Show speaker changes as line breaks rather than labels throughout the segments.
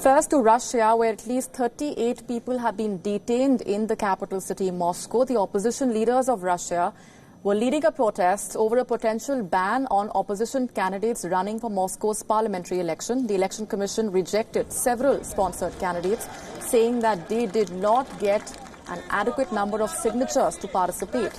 First to Russia, where at least 38 people have been detained in the capital city, Moscow. The opposition leaders of Russia were leading a protest over a potential ban on opposition candidates running for Moscow's parliamentary election. The Election Commission rejected several sponsored candidates, saying that they did not get an adequate number of signatures to participate.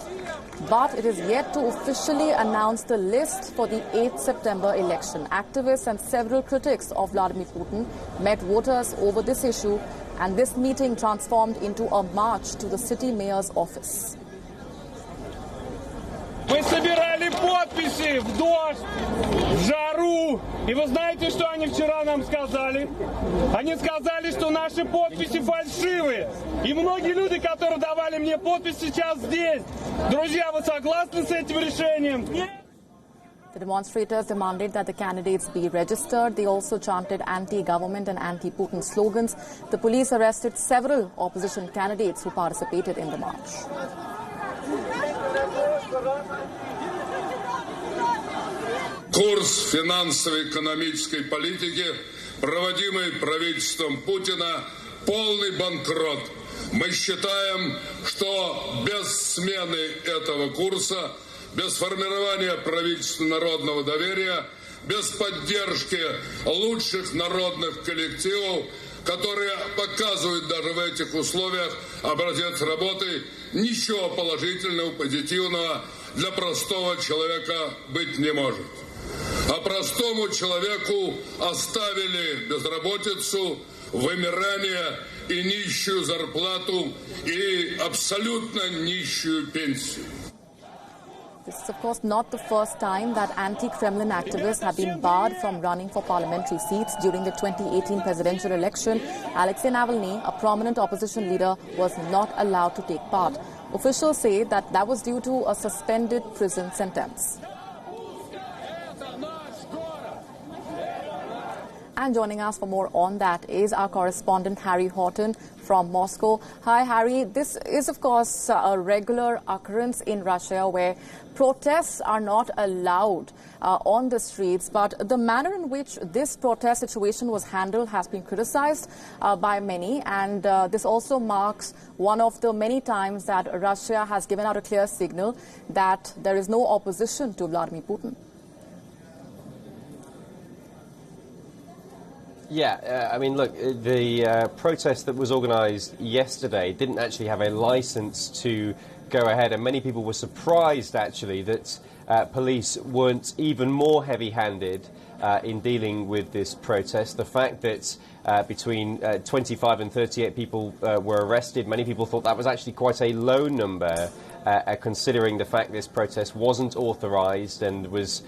But it is yet to officially announce the list for the 8th September election. Activists and several critics of Vladimir Putin met voters over this issue, and this meeting transformed into a march to the city mayor's office.
Мы собирали подписи в дождь, в жару. И вы знаете, что они вчера нам сказали? Они сказали, что наши подписи фальшивые. И многие люди, которые давали мне подпись, сейчас здесь. Друзья, вы согласны с этим решением?
The demonstrators demanded that the candidates be registered. They also chanted anti-government and anti-Putin slogans. The police arrested several opposition candidates who participated in the march.
Курс финансово-экономической политики, проводимый правительством Путина, полный банкрот. Мы считаем, что без смены этого курса, без формирования правительства народного доверия, без поддержки лучших народных коллективов, которые показывают даже в этих условиях образец работы, ничего положительного, позитивного для простого человека быть не может. А простому человеку оставили безработицу, вымирание и нищую зарплату, и абсолютно нищую пенсию.
This is, of course, not the first time that anti-Kremlin activists have been barred from running for parliamentary seats. During the 2018 presidential election, Alexei Navalny, a prominent opposition leader, was not allowed to take part. Officials say that that was due to a suspended prison sentence. And joining us for more on that is our correspondent Harry Horton from Moscow. Hi, Harry. This is, of course, a regular occurrence in Russia where protests are not allowed on the streets. But the manner in which this protest situation was handled has been criticized by many. And this also marks one of the many times that Russia has given out a clear signal that there is no opposition to Vladimir Putin.
Yeah, I mean, look, the protest that was organised yesterday didn't actually have a licence to go ahead, and many people were surprised, actually, that police weren't even more heavy-handed in dealing with this protest. The fact that between 25 and 38 people were arrested, many people thought that was actually quite a low number, considering the fact this protest wasn't authorised and was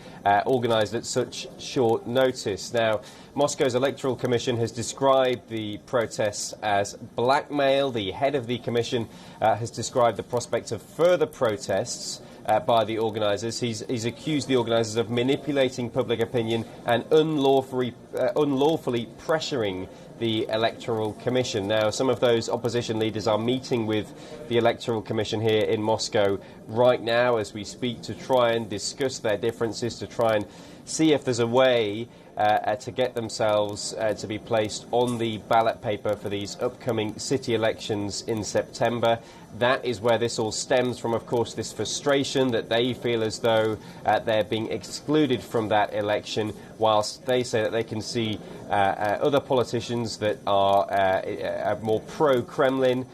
organised at such short notice. Now, Moscow's Electoral Commission has described the protests as blackmail. The head of the commission has described the prospect of further protests by the organisers. He's accused the organisers of manipulating public opinion and unlawfully pressuring the Electoral Commission. Now, some of those opposition leaders are meeting with the Electoral Commission here in Moscow right now as we speak to try and discuss their differences, to try and see if there's a way to get themselves to be placed on the ballot paper for these upcoming city elections in September. That is where this all stems from, of course, this frustration that they feel as though they're being excluded from that election, whilst they say that they can see other politicians that are more pro-Kremlin,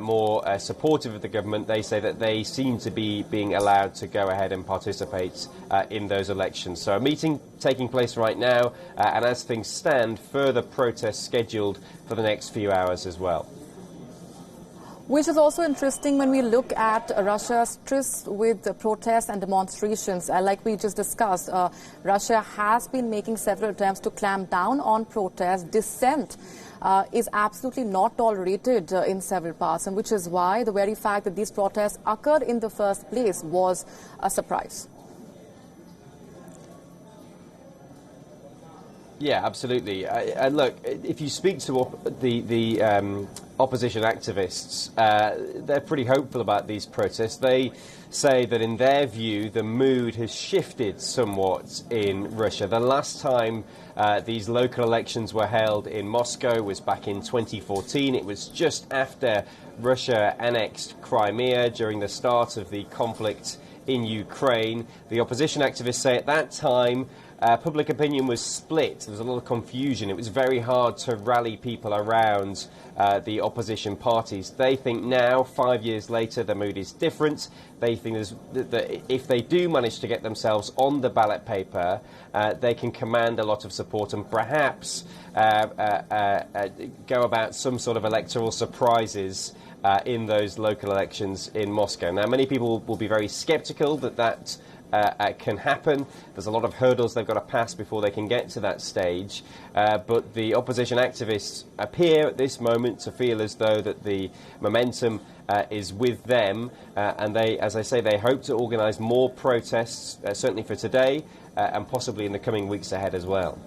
more supportive of the government. They say that they seem to be being allowed to go ahead and participate in those elections. So a meeting taking place right now, and as things stand, further protests scheduled for the next few hours as well.
Which is also interesting when we look at Russia's tryst with the protests and demonstrations. Like we just discussed, Russia has been making several attempts to clamp down on protests. Dissent is absolutely not tolerated in several parts, and which is why the very fact that these protests occurred in the first place was a surprise.
Yeah, absolutely. And look, if you speak to the opposition activists. They're pretty hopeful about these protests. They say that in their view the mood has shifted somewhat in Russia. The last time these local elections were held in Moscow was back in 2014. It was just after Russia annexed Crimea during the start of the conflict in Ukraine. The opposition activists say at that time public opinion was split. There was a lot of confusion. It was very hard to rally people around the opposition parties. They think now, 5 years later, the mood is different. They think that if they do manage to get themselves on the ballot paper, they can command a lot of support and perhaps go about some sort of electoral surprises in those local elections in Moscow. Now, many people will be very sceptical that can happen. There's a lot of hurdles they've got to pass before they can get to that stage. But the opposition activists appear at this moment to feel as though that the momentum is with them. And they, as I say, they hope to organise more protests, certainly for today, and possibly in the coming weeks ahead as well.